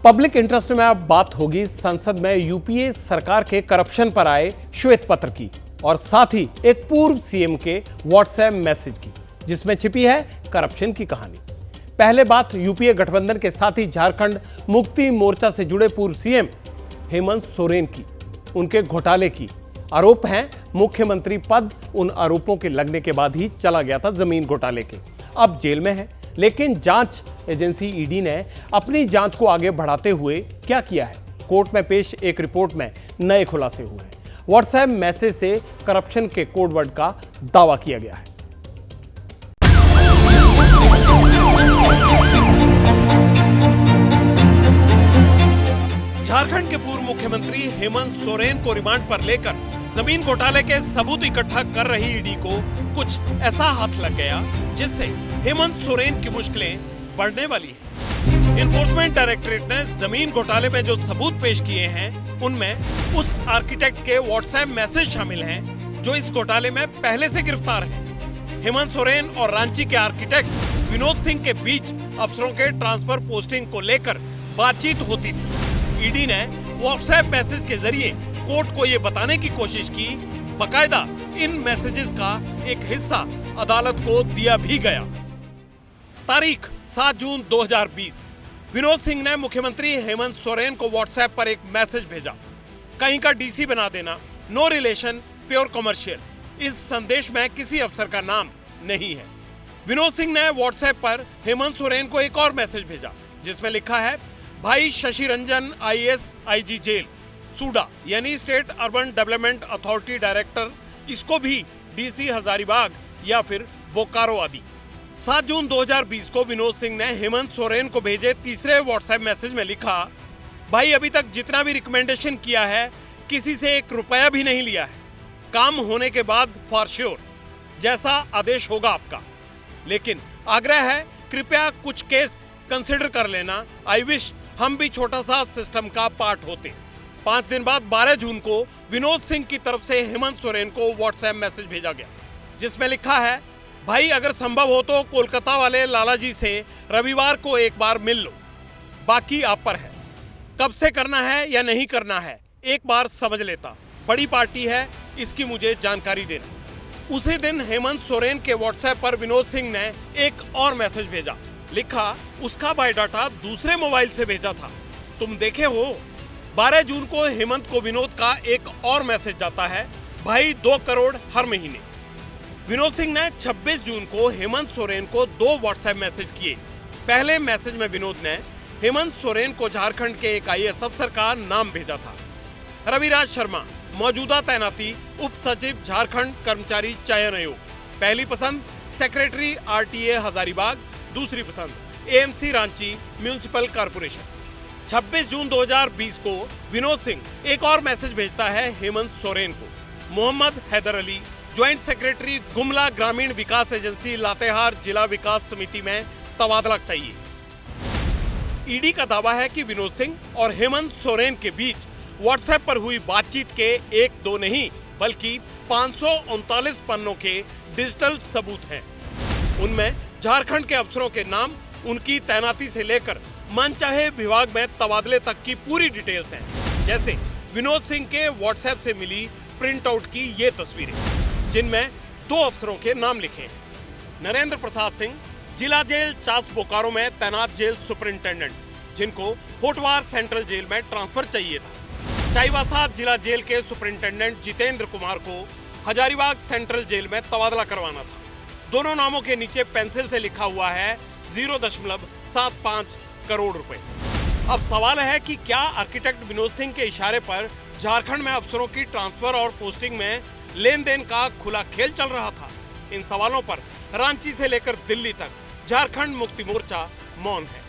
Public interest में अब बात होगी संसद में यूपीए सरकार के करप्शन पर आए श्वेत पत्र की और साथ ही एक पूर्व सीएम के व्हाट्सएप मैसेज की, जिसमें छिपी है करप्शन की कहानी। पहले बात यूपीए गठबंधन के साथ ही झारखंड मुक्ति मोर्चा से जुड़े पूर्व सीएम हेमंत सोरेन की, उनके घोटाले की। आरोप हैं मुख्यमंत्री पद उन आरोपों के लगने के बाद ही चला गया था जमीन घोटाले के, अब जेल में है। लेकिन जांच एजेंसी ईडी ने अपनी जांच को आगे बढ़ाते हुए क्या किया है? कोर्ट में पेश एक रिपोर्ट में नए खुलासे हुए हैं। व्हाट्सएप मैसेज से करप्शन के कोडवर्ड का दावा किया गया है। झारखंड के पूर्व मुख्यमंत्री हेमंत सोरेन को रिमांड पर लेकर जमीन घोटाले के सबूत इकट्ठा कर रही ईडी को कुछ ऐसा हाथ लग गया जिससे हेमंत सोरेन की मुश्किलें बढ़ने वाली है। एनफोर्समेंट डायरेक्टरेट ने जमीन घोटाले में जो सबूत पेश किए हैं, उनमें उस आर्किटेक्ट के व्हाट्सएप मैसेज शामिल हैं जो इस घोटाले में पहले से गिरफ्तार है। हेमंत सोरेन और रांची के आर्किटेक्ट विनोद सिंह के बीच अफसरों के ट्रांसफर पोस्टिंग को लेकर बातचीत होती थी। ईडी ने व्हाट्सएप मैसेज के जरिए कोर्ट को यह बताने की कोशिश की, बकायदा इन मैसेजेस का एक हिस्सा अदालत को दिया भी गया। तारीख 7 जून 2020, विनोद सिंह ने मुख्यमंत्री हेमंत सोरेन को व्हाट्सएप पर एक मैसेज भेजा, कहीं का डीसी बना देना, नो रिलेशन, प्योर कमर्शियल। इस संदेश में किसी अफसर का नाम नहीं है। विनोद सिंह ने व्हाट्सएप पर हेमंत सोरेन को एक और मैसेज भेजा जिसमें लिखा है, भाई शशि रंजन IAS IG जेल, सूडा यानी state urban development authority director, इसको भी DC हजारीबाग या फिर बोकारो आदि। 7 जून 2020 को विनोद सिंह ने हेमंत सोरेन को भेजे तीसरे व्हाट्सएप मैसेज में लिखा, भाई अभी तक जितना भी रिकमेंडेशन किया है किसी से 1 रुपया भी नहीं लिया है, काम होने के बाद फॉर श्योर जैसा आदेश होगा आपका, लेकिन आग्रह है कृपया कुछ केस कंसिडर कर लेना, आई विश हम भी छोटा सा सिस्टम का पार्ट होते। 5 दिन बाद 12 जून को विनोद सिंह की तरफ से हेमंत सोरेन को व्हाट्सएप मैसेज भेजा गया जिसमें लिखा है, भाई अगर संभव हो तो कोलकाता वाले लाला जी से रविवार को एक बार मिल लो, बाकी आप पर है, कब से करना है या नहीं करना है एक बार समझ लेता, बड़ी पार्टी है इसकी मुझे जानकारी देना। उसी दिन हेमंत सोरेन के व्हाट्सएप पर विनोद सिंह ने एक और मैसेज भेजा, लिखा उसका बायोडाटा दूसरे मोबाइल से भेजा था, तुम देखे हो। 12 जून को हेमंत को विनोद का एक और मैसेज जाता है, भाई 2 करोड़ हर महीने। विनोद सिंह ने 26 जून को हेमंत सोरेन को 2 व्हाट्सएप मैसेज किए। पहले मैसेज में विनोद ने हेमंत सोरेन को झारखंड के एक IAS अफसर का नाम भेजा था, रविराज शर्मा, मौजूदा तैनाती उप सचिव झारखंड कर्मचारी चयन आयोग, पहली पसंद सेक्रेटरी RTA हजारीबाग, दूसरी पसंद AMC रांची म्यूनिसिपल कॉर्पोरेशन। 26 जून 2020 को विनोद सिंह एक और मैसेज भेजता है हेमंत सोरेन को, मोहम्मद हैदर अली, ज्वाइंट सेक्रेटरी गुमला ग्रामीण विकास एजेंसी लातेहार जिला विकास समिति में तबादला चाहिए। ईडी का दावा है कि विनोद सिंह और हेमंत सोरेन के बीच व्हाट्सएप पर हुई बातचीत के 1-2 नहीं बल्कि 539 पन्नों के डिजिटल सबूत हैं। उनमें झारखंड के अफसरों के नाम, उनकी तैनाती से लेकर मनचाहे विभाग में तबादले तक की पूरी डिटेल्स हैं। जैसे विनोद सिंह के व्हाट्सएप से मिली प्रिंट आउट की ये तस्वीरें जिनमें 2 अफसरों के नाम लिखे हैं, नरेंद्र प्रसाद सिंह, जिला जेल चास बोकारो में तैनात जेल सुपरिंटेंडेंट, जिनको होटवार सेंट्रल जेल में ट्रांसफर चाहिए था। चाईबासा जिला जेल के सुपरिंटेंडेंट जितेंद्र कुमार को हजारीबाग सेंट्रल जेल में तबादला करवाना था। दोनों नामों के नीचे पेंसिल से लिखा हुआ है 0.75 करोड़ रुपए। अब सवाल है कि क्या आर्किटेक्ट विनोद सिंह के इशारे पर झारखंड में अफसरों की ट्रांसफर और पोस्टिंग में लेन देन का खुला खेल चल रहा था? इन सवालों पर रांची से लेकर दिल्ली तक झारखंड मुक्ति मोर्चा मौन है।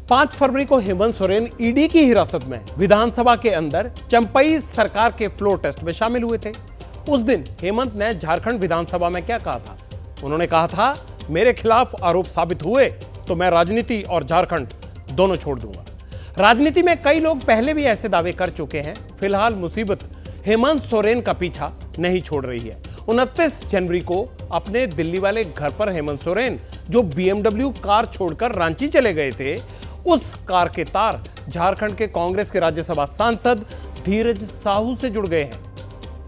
5 फरवरी को हेमंत सोरेन ईडी की हिरासत में विधानसभा के अंदर चंपई सरकार के फ्लोर टेस्ट में शामिल हुए थे। उस दिन हेमंत ने झारखंड विधानसभा में क्या कहा था? उन्होंने कहा था, मेरे खिलाफ आरोप साबित हुए तो मैं राजनीति और झारखंड दोनों छोड़ दूंगा। राजनीति में कई लोग पहले भी ऐसे दावे कर चुके हैं। फिलहाल मुसीबत हेमंत सोरेन का पीछा नहीं छोड़ रही है। 29 जनवरी को अपने दिल्ली वाले घर पर हेमंत सोरेन जो BMW कार छोड़कर रांची चले गए थे, उस कार के तार झारखंड के कांग्रेस के राज्यसभा सांसद धीरज साहू से जुड़ गए हैं,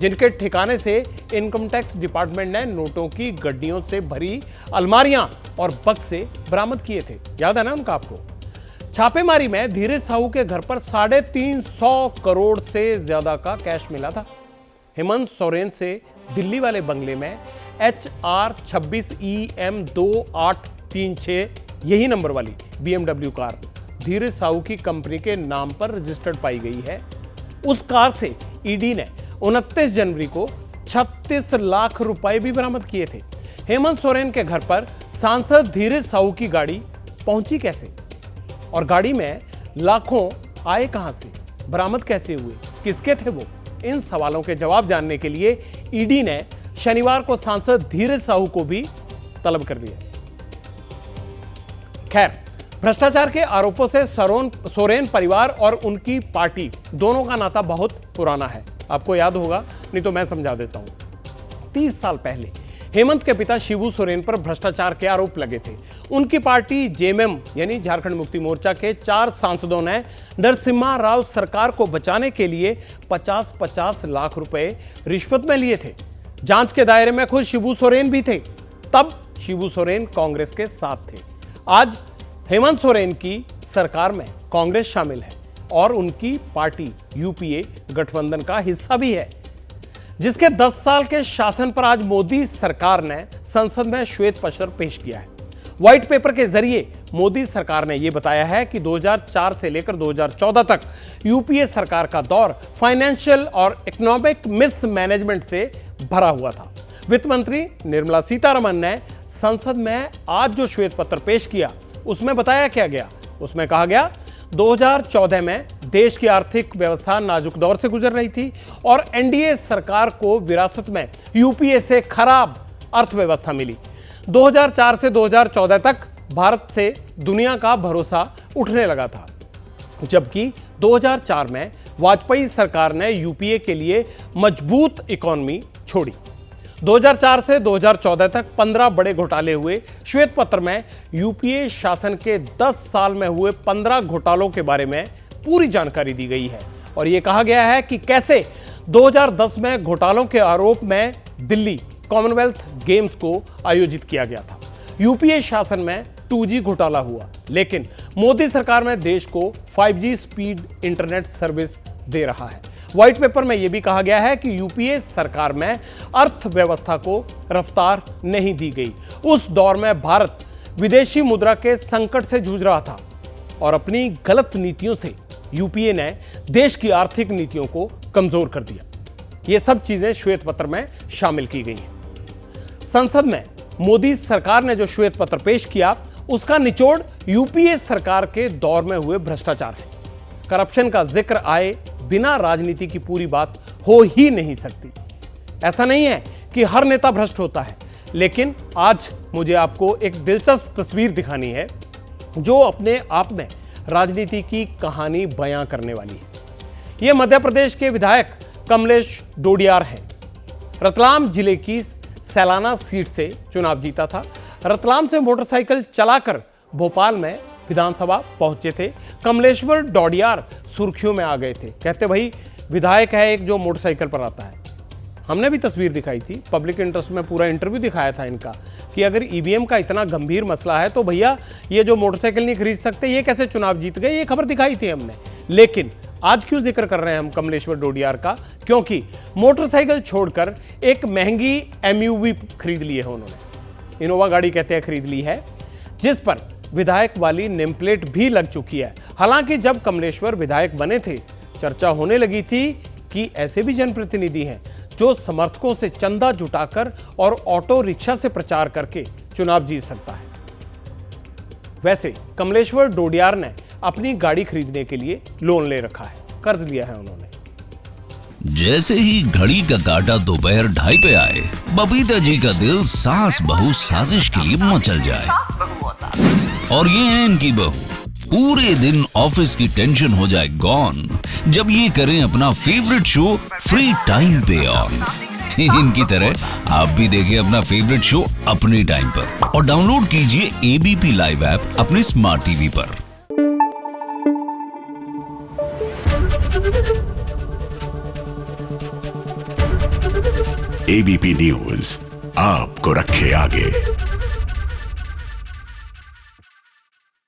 जिनके ठिकाने से इनकम टैक्स डिपार्टमेंट ने नोटों की गड्डियों से भरी अलमारियां और बक्से बरामद किए थे। याद है ना उनका आपको? छापेमारी में धीरज साहू के घर पर 350 करोड़ से ज्यादा का कैश मिला था। हेमंत सोरेन से दिल्ली वाले बंगले में HR 26EM 2836 यही नंबर वाली BMW कार धीरज साहू की कंपनी के नाम पर रजिस्टर्ड पाई गई है। उस कार से ईडी ने 29 जनवरी को 36 लाख रुपए भी बरामद किए थे। हेमंत सोरेन के घर पर सांसद धीरज साहू की गाड़ी पहुंची कैसे और गाड़ी में लाखों आए कहां से, बरामद कैसे हुए, किसके थे वो? इन सवालों के जवाब जानने के लिए ईडी ने शनिवार को सांसद धीरज साहू को भी तलब कर लिया। खैर, भ्रष्टाचार के आरोपों से सोरेन परिवार और उनकी पार्टी दोनों का नाता बहुत पुराना है। आपको याद होगा, नहीं तो मैं समझा देता हूं। 30 साल पहले हेमंत के पिता शिबू सोरेन पर भ्रष्टाचार के आरोप लगे थे। उनकी पार्टी JMM यानी झारखंड मुक्ति मोर्चा के 4 सांसदों ने नरसिम्हा राव सरकार को बचाने के लिए 50-50 लाख रुपए रिश्वत में लिए थे। जांच के दायरे में खुद शिबू सोरेन भी थे। तब शिबू सोरेन कांग्रेस के साथ थे। आज हेमंत सोरेन की सरकार में कांग्रेस शामिल है और उनकी पार्टी UPA गठबंधन का हिस्सा भी है, जिसके 10 साल के शासन पर आज मोदी सरकार ने संसद में श्वेत पत्र पेश किया है। व्हाइट पेपर के जरिए मोदी सरकार ने यह बताया है कि 2004 से लेकर 2014 तक UPA सरकार का दौर फाइनेंशियल और इकोनॉमिक मिसमैनेजमेंट से भरा हुआ था। वित्त मंत्री निर्मला सीतारमण ने संसद में आज जो श्वेत पत्र पेश किया, उसमें बताया क्या गया? उसमें कहा गया 2014 में देश की आर्थिक व्यवस्था नाजुक दौर से गुजर रही थी और NDA सरकार को विरासत में UPA से खराब अर्थव्यवस्था मिली। 2004 से 2014 तक भारत से दुनिया का भरोसा उठने लगा था, जबकि 2004 में वाजपेयी सरकार ने UPA के लिए मजबूत इकोनॉमी छोड़ी। 2004 से 2014 तक 15 बड़े घोटाले हुए। श्वेत पत्र में UPA शासन के 10 साल में हुए 15 घोटालों के बारे में पूरी जानकारी दी गई है और यह कहा गया है कि कैसे 2010 में घोटालों के आरोप में दिल्ली कॉमनवेल्थ गेम्स को आयोजित किया गया था। UPA शासन में 2G घोटाला हुआ, लेकिन मोदी सरकार में देश को 5G स्पीड इंटरनेट सर्विस दे रहा है। व्हाइट पेपर में यह भी कहा गया है कि UPA सरकार में अर्थव्यवस्था को रफ्तार नहीं दी गई। उस दौर में भारत विदेशी मुद्रा के संकट से जूझ रहा था और अपनी गलत नीतियों से UPA ने देश की आर्थिक नीतियों को कमजोर कर दिया। ये सब चीजें श्वेत पत्र में शामिल की गई हैं। संसद में मोदी सरकार ने जो श्वेत पत्र पेश किया, उसका निचोड़ UPA सरकार के दौर में हुए भ्रष्टाचार है। करप्शन का जिक्र आए बिना राजनीति की पूरी बात हो ही नहीं सकती। ऐसा नहीं है कि हर नेता भ्रष्ट होता है, लेकिन आज मुझे आपको एक दिलचस्प तस्वीर दिखानी है जो अपने आप में राजनीति की कहानी बयां करने वाली है। यह मध्य प्रदेश के विधायक कमलेश डोडियार हैं। रतलाम जिले की सैलाना सीट से चुनाव जीता था। रतलाम से मोटरसाइकिल चलाकर भोपाल में विधानसभा पहुंचे थे। कमलेश्वर डोडियार सुर्खियों में आ गए थे। कहते भाई विधायक है एक जो मोटरसाइकिल पर आता है। हमने भी तस्वीर दिखाई थी, पब्लिक इंटरेस्ट में पूरा इंटरव्यू दिखाया था इनका कि अगर EVM का इतना गंभीर मसला है तो भैया ये जो मोटरसाइकिल नहीं खरीद सकते, ये कैसे चुनाव जीत गए, ये खबर दिखाई थी हमने। लेकिन आज क्यों जिक्र कर रहे हैं हम कमलेश्वर डोडियार का? क्योंकि मोटरसाइकिल छोड़कर एक महंगी MUV खरीद ली है उन्होंने। इनोवा गाड़ी कहते हैं खरीद ली है, जिस पर विधायक वाली नेम प्लेट भी लग चुकी है। हालांकि जब कमलेश्वर विधायक बने थे, चर्चा होने लगी थी कि ऐसे भी जनप्रतिनिधि हैं जो समर्थकों से चंदा जुटाकर और ऑटो रिक्शा से प्रचार करके चुनाव जीत सकता है। वैसे कमलेश्वर डोडियार ने अपनी गाड़ी खरीदने के लिए लोन ले रखा है, कर्ज लिया है उन्होंने। जैसे ही घड़ी का काटा दोपहर 2:30 पे आए, बबीता जी का दिल सास बहू साजिश के लिए मचल जाए। और ये है इनकी बहू, पूरे दिन ऑफिस की टेंशन हो जाए गॉन जब ये करें अपना फेवरेट शो फ्री टाइम पे ऑन। इनकी तरह आप भी देखिए अपना फेवरेट शो अपने टाइम पर और डाउनलोड कीजिए एबीपी लाइव ऐप अपने स्मार्ट टीवी पर। एबीपी न्यूज आपको रखे आगे।